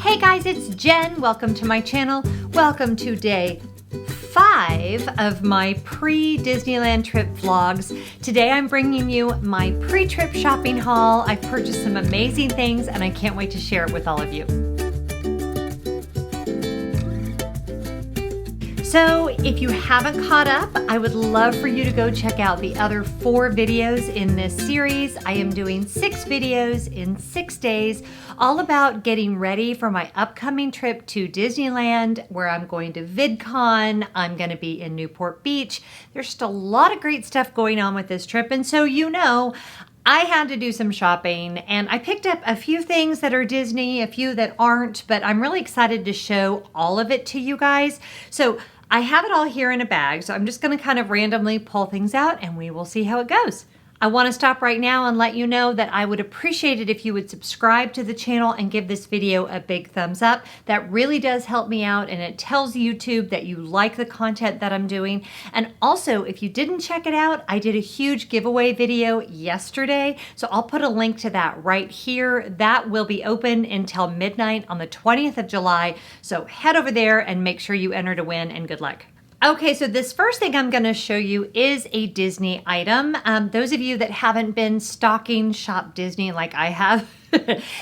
Hey guys, it's Jen. Welcome to my channel. Welcome to day 5 of my pre-Disneyland trip vlogs. Today I'm bringing you my pre-trip shopping haul. I've purchased some amazing things and I can't wait to share it with all of you. So if you haven't caught up, I would love for you to go check out the other 4 videos in this series. I am doing 6 videos in 6 days, all about getting ready for my upcoming trip to Disneyland, where I'm going to VidCon. I'm going to be in Newport Beach. There's just a lot of great stuff going on with this trip. And so, you know, I had to do some shopping and I picked up a few things that are Disney, a few that aren't, but I'm really excited to show all of it to you guys. So I have it all here in a bag, so I'm just going to kind of randomly pull things out and we will see how it goes. I want to stop right now and let you know that I would appreciate it if you would subscribe to the channel and give this video a big thumbs up. That really does help me out and it tells YouTube that you like the content that I'm doing. And also, if you didn't check it out, I did a huge giveaway video yesterday, so I'll put a link to that right here. That will be open until midnight on the 20th of July, so head over there and make sure you enter to win, and good luck. Okay, so this first thing I'm going to show you is a Disney item. Those of you that haven't been stocking Shop Disney like I have,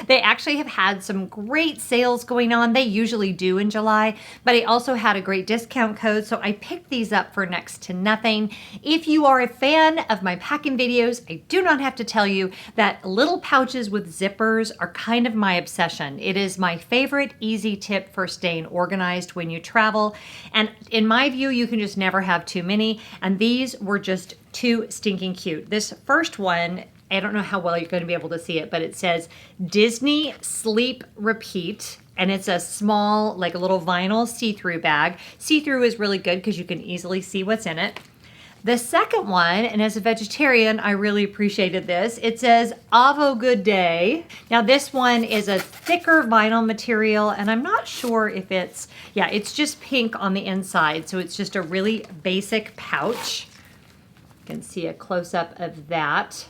they actually have had some great sales going on. They usually do in July, but I also had a great discount code, so I picked these up for next to nothing. If you are a fan of my packing videos, I do not have to tell you that little pouches with zippers are kind of my obsession. It is my favorite easy tip for staying organized when you travel, and in my view, you can just never have too many, and these were just too stinking cute. This first one, I don't know how well you're going to be able to see it, but it says Disney Sleep Repeat, and it's a small, like a little vinyl see-through bag. See-through is really good because you can easily see what's in it. The second one, and as a vegetarian, I really appreciated this. It says Avo Good Day. Now this one is a thicker vinyl material, and I'm not sure if it's, yeah, it's just pink on the inside. So it's just a really basic pouch. You can see a close-up of that.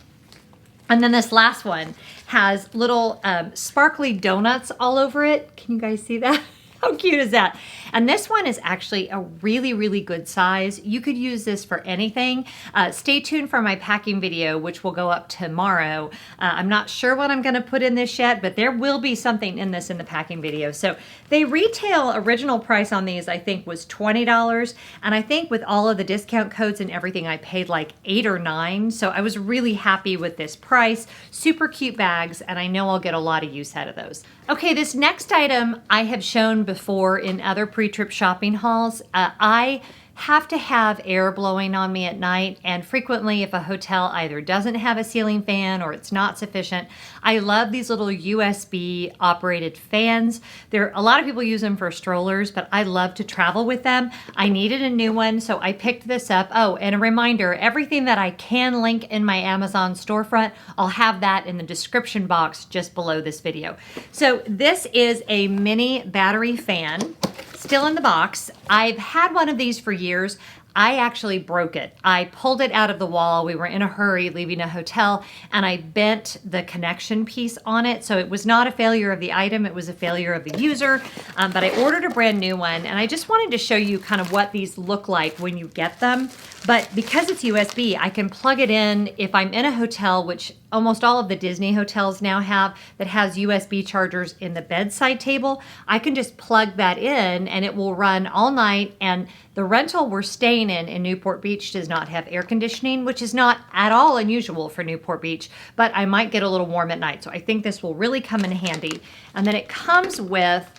And then this last one has little sparkly donuts all over it. Can you guys see that? How cute is that? And this one is actually a really, really good size. You could use this for anything. Stay tuned for my packing video, which will go up tomorrow. I'm not sure what I'm gonna put in this yet, but there will be something in this in the packing video. So they retail original price on these, I think, was $20. And I think with all of the discount codes and everything, I paid like $8 or $9. So I was really happy with this price. Super cute bags, and I know I'll get a lot of use out of those. Okay, this next item I have shown before in other pre-trip shopping hauls. I have to have air blowing on me at night, and frequently if a hotel either doesn't have a ceiling fan or it's not sufficient, I love these little USB operated fans. A lot of people use them for strollers, but I love to travel with them. I needed a new one, so I picked this up. Oh, and a reminder, everything that I can link in my Amazon storefront, I'll have that in the description box just below this video. So this is a mini battery fan. Still in the box. I've had one of these for years. I actually broke it. I pulled it out of the wall. We were in a hurry leaving a hotel, and I bent the connection piece on it. So it was not a failure of the item, it was a failure of the user. But I ordered a brand new one, and I just wanted to show you kind of what these look like when you get them. But because it's USB, I can plug it in if I'm in a hotel, which almost all of the Disney hotels now have, that has USB chargers in the bedside table. I can just plug that in and it will run all night. And the rental we're staying in Newport Beach does not have air conditioning, which is not at all unusual for Newport Beach, but I might get a little warm at night. So I think this will really come in handy. And then it comes with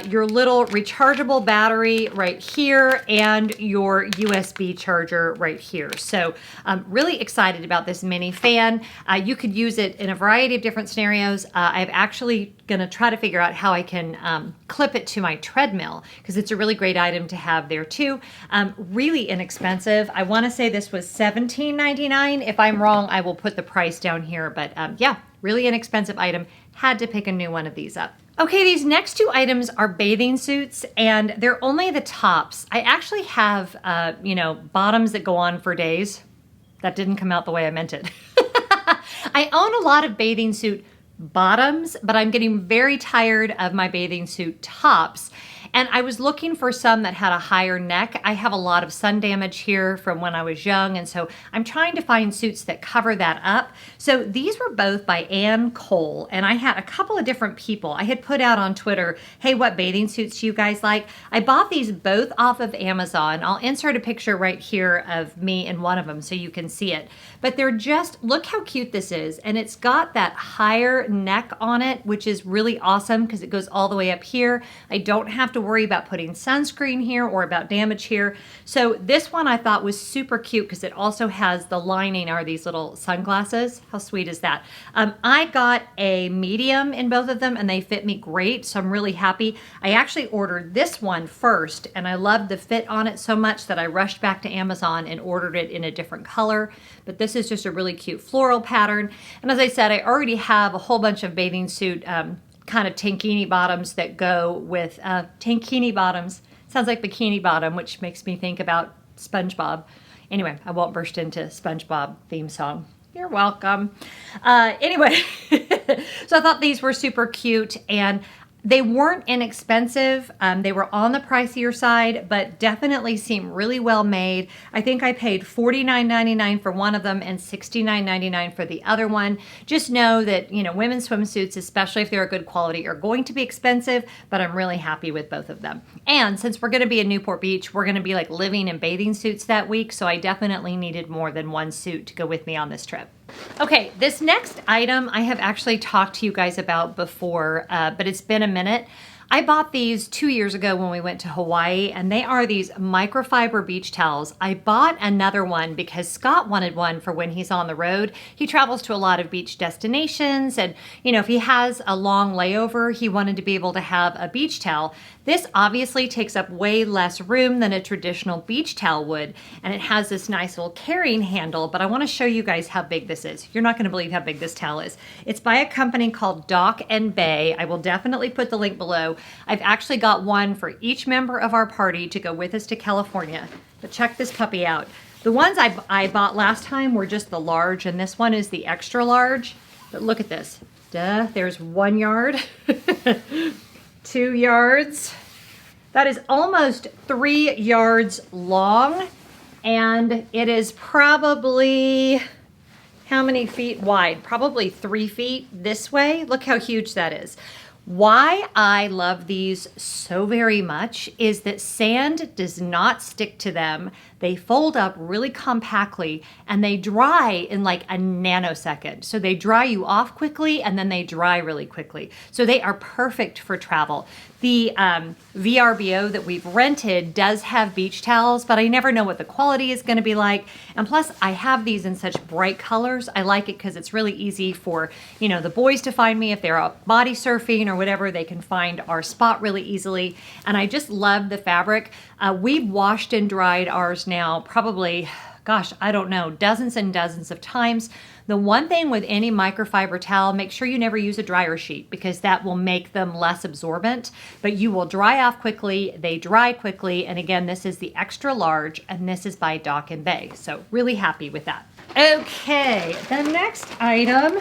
your little rechargeable battery right here and your USB charger right here. So I'm really excited about this mini fan. You could use it in a variety of different scenarios. I'm actually going to try to figure out how I can clip it to my treadmill, because it's a really great item to have there too. Really inexpensive. I want to say this was $17.99. If I'm wrong, I will put the price down here, but yeah, really inexpensive item. Had to pick a new one of these up. Okay, these next 2 items are bathing suits, and they're only the tops. I actually have, bottoms that go on for days. That didn't come out the way I meant it. I own a lot of bathing suit bottoms, but I'm getting very tired of my bathing suit tops. And I was looking for some that had a higher neck. I have a lot of sun damage here from when I was young, and so I'm trying to find suits that cover that up. So these were both by Ann Cole, and I had a couple of different people. I had put out on Twitter, hey, what bathing suits do you guys like? I bought these both off of Amazon. I'll insert a picture right here of me in one of them so you can see it. But they're just, look how cute this is. And it's got that higher neck on it, which is really awesome because it goes all the way up here. I don't have to worry about putting sunscreen here or about damage here. So this one I thought was super cute because it also has the lining are these little sunglasses. How sweet is that? I got a medium in both of them and they fit me great. So I'm really happy. I actually ordered this one first and I loved the fit on it so much that I rushed back to Amazon and ordered it in a different color. But this is just a really cute floral pattern. And as I said, I already have a whole bunch of bathing suit kind of tankini bottoms that go with tankini bottoms. Sounds like bikini bottom, which makes me think about SpongeBob. Anyway, I won't burst into SpongeBob theme song. You're welcome. Anyway, so I thought these were super cute and they weren't inexpensive. They were on the pricier side, but definitely seem really well made. I think I paid $49.99 for one of them and $69.99 for the other one. Just know that, you know, women's swimsuits, especially if they're a good quality, are going to be expensive, but I'm really happy with both of them. And since we're going to be in Newport Beach, we're going to be like living in bathing suits that week, so I definitely needed more than one suit to go with me on this trip. Okay, this next item I have actually talked to you guys about before, but it's been a minute. I bought these 2 years ago when we went to Hawaii, and they are these microfiber beach towels. I bought another one because Scott wanted one for when he's on the road. He travels to a lot of beach destinations, and you know, if he has a long layover, he wanted to be able to have a beach towel. This obviously takes up way less room than a traditional beach towel would, and it has this nice little carrying handle, but I want to show you guys how big this is. You're not going to believe how big this towel is. It's by a company called Dock and Bay. I will definitely put the link below. I've actually got one for each member of our party to go with us to California, but check this puppy out. The ones I bought last time were just the large, and this one is the extra large, but look at this. Duh, there's 1 yard. 2 yards. That is almost 3 yards long, and it is probably, how many feet wide? Probably 3 feet this way. Look how huge that is. Why I love these so very much is that sand does not stick to them. They fold up really compactly and they dry in like a nanosecond. So they dry you off quickly and then they dry really quickly. So they are perfect for travel. The VRBO that we've rented does have beach towels, but I never know what the quality is going to be like. And plus, I have these in such bright colors. I like it because it's really easy for, you know, the boys to find me if they're out body surfing or whatever. They can find our spot really easily. And I just love the fabric. We've washed and dried ours now probably, gosh, I don't know, dozens and dozens of times. The one thing with any microfiber towel, make sure you never use a dryer sheet because that will make them less absorbent, but you will dry off quickly, they dry quickly, and again, this is the extra large, and this is by Dock and Bay, so really happy with that. Okay, the next item.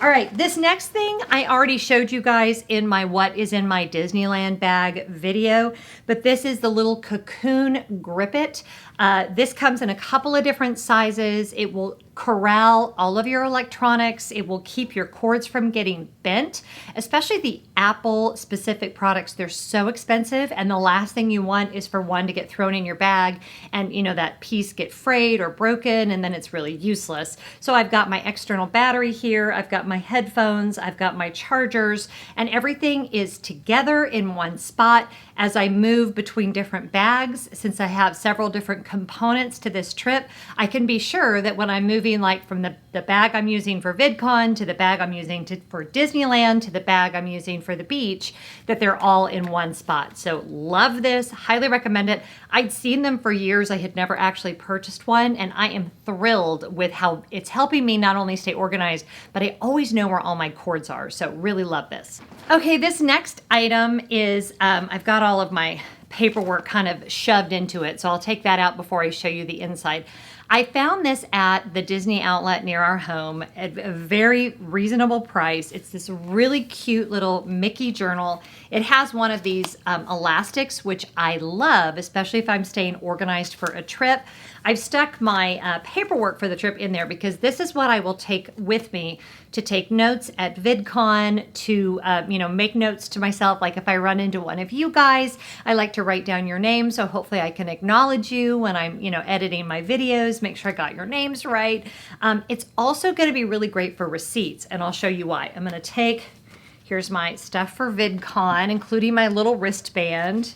All right, this next thing I already showed you guys in my What is in my Disneyland bag video, but this is the little cocoon grip it. This comes in a couple of different sizes. It will corral all of your electronics. It will keep your cords from getting bent, especially the Apple specific products. They're so expensive, and the last thing you want is for one to get thrown in your bag and, you know, that piece get frayed or broken, and then it's really useless. So I've got my external battery here. I've got my headphones. I've got my chargers, and everything is together in one spot. As I move between different bags, since I have several different components to this trip, I can be sure that when I'm moving like from the bag I'm using for VidCon to the bag I'm using for Disneyland to the bag I'm using for the beach, that they're all in one spot. So love this, highly recommend it. I'd seen them for years. I had never actually purchased one, and I am thrilled with how it's helping me not only stay organized, but I always know where all my cords are. So really love this. Okay, this next item is, I've got all of my paperwork kind of shoved into it, so I'll take that out before I show you the inside. I found this at the Disney outlet near our home at a very reasonable price. It's this really cute little Mickey journal. It has one of these elastics, which I love, especially if I'm staying organized for a trip. I've stuck my paperwork for the trip in there because this is what I will take with me to take notes at VidCon, to make notes to myself. Like if I run into one of you guys, I like to write down your name, so hopefully I can acknowledge you when I'm editing my videos, make sure I got your names right. It's also going to be really great for receipts, and I'll show you why. I'm going to take, here's my stuff for VidCon, including my little wristband.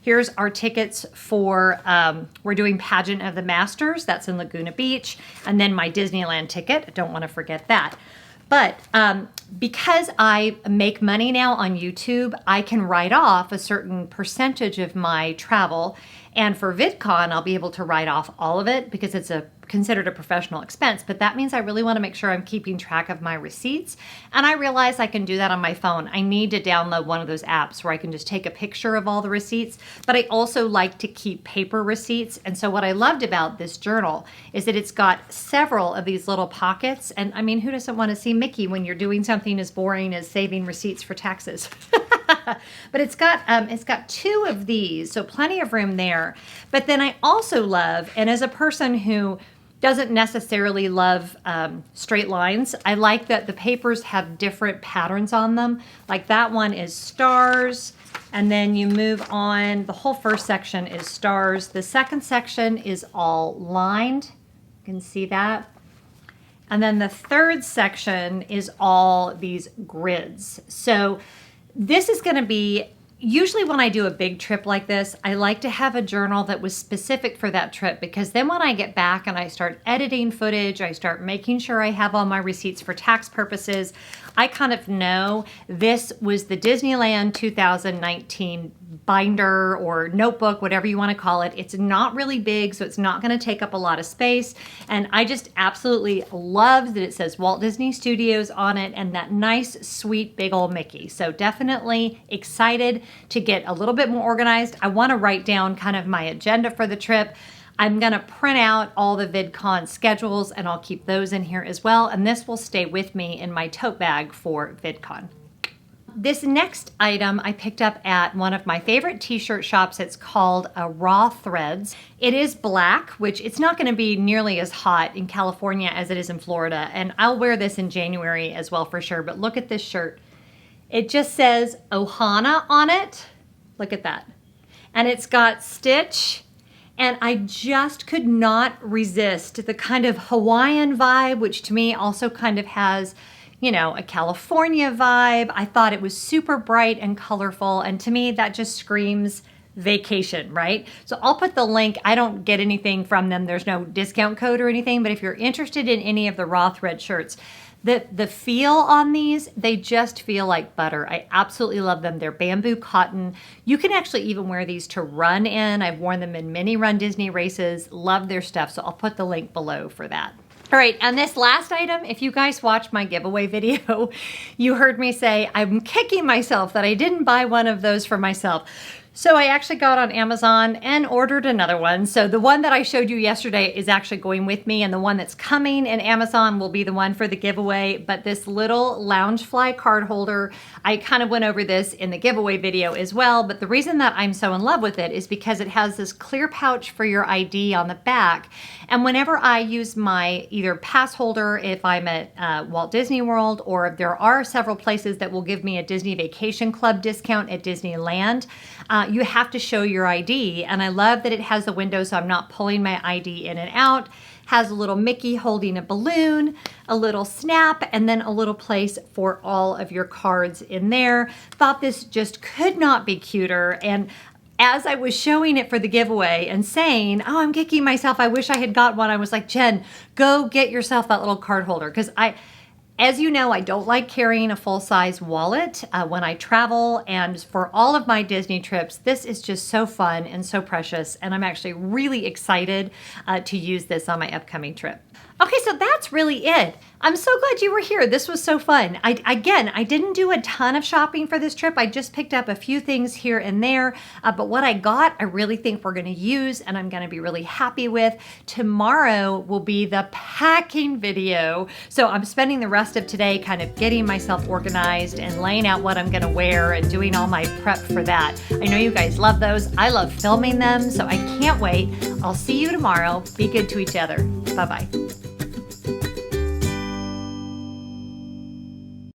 Here's our tickets for, we're doing Pageant of the Masters. That's in Laguna Beach. And then my Disneyland ticket. I don't want to forget that. But because I make money now on YouTube, I can write off a certain percentage of my travel. And for VidCon, I'll be able to write off all of it because it's considered a professional expense. But that means I really want to make sure I'm keeping track of my receipts. And I realize I can do that on my phone. I need to download one of those apps where I can just take a picture of all the receipts. But I also like to keep paper receipts. And so what I loved about this journal is that it's got several of these little pockets. And I mean, who doesn't want to see Mickey when you're doing something as boring as saving receipts for taxes? But it's got two of these, so plenty of room there. But then I also love, and as a person who doesn't necessarily love straight lines, I like that the papers have different patterns on them. Like that one is stars, and then you move on. The whole first section is stars. The second section is all lined. You can see that. And then the third section is all these grids. So this is going to be, usually when I do a big trip like this, I like to have a journal that was specific for that trip, because then when I get back and I start editing footage, I start making sure I have all my receipts for tax purposes, I kind of know this was the Disneyland 2019 binder or notebook, whatever you want to call it. It's not really big, so it's not going to take up a lot of space. And I just absolutely love that it says Walt Disney Studios on it and that nice, sweet, big old Mickey. So definitely excited to get a little bit more organized. I want to write down kind of my agenda for the trip. I'm going to print out all the VidCon schedules and I'll keep those in here as well. And this will stay with me in my tote bag for VidCon. This next item I picked up at one of my favorite t-shirt shops. It's called Raw Threads. It is black, which it's not going to be nearly as hot in California as it is in Florida. And I'll wear this in January as well for sure. But look at this shirt. It just says Ohana on it. Look at that. And it's got Stitch. And I just could not resist the kind of Hawaiian vibe, which to me also kind of has, a California vibe. I thought it was super bright and colorful. And to me, that just screams vacation, right? So I'll put the link. I don't get anything from them. There's no discount code or anything. But if you're interested in any of the Raw Thread shirts, the feel on these, they just feel like butter. I absolutely love them. They're bamboo cotton. You can actually even wear these to run in. I've worn them in many Run Disney races. Love their stuff. So I'll put the link below for that. All right, and this last item, if you guys watched my giveaway video, you heard me say I'm kicking myself that I didn't buy one of those for myself. So I actually got on Amazon and ordered another one. So the one that I showed you yesterday is actually going with me, and the one that's coming in Amazon will be the one for the giveaway. But this little Loungefly card holder, I kind of went over this in the giveaway video as well. But the reason that I'm so in love with it is because it has this clear pouch for your ID on the back. And whenever I use my either pass holder, if I'm at Walt Disney World, or if there are several places that will give me a Disney Vacation Club discount at Disneyland, you have to show your ID. And I love that it has the window so I'm not pulling my ID in and out. Has a little Mickey holding a balloon, a little snap, and then a little place for all of your cards in there. Thought this just could not be cuter. And as I was showing it for the giveaway and saying, oh, I'm kicking myself, I wish I had got one, I was like, Jen, go get yourself that little card holder. Because as you know, I don't like carrying a full-size wallet when I travel, and for all of my Disney trips, this is just so fun and so precious, and I'm actually really excited to use this on my upcoming trip. Okay, so that's really it. I'm so glad you were here. This was so fun. I didn't do a ton of shopping for this trip. I just picked up a few things here and there, but what I got, I really think we're going to use and I'm going to be really happy with. Tomorrow will be the packing video. So I'm spending the rest of today kind of getting myself organized and laying out what I'm going to wear and doing all my prep for that. I know you guys love those. I love filming them, so I can't wait. I'll see you tomorrow. Be good to each other. Bye-bye.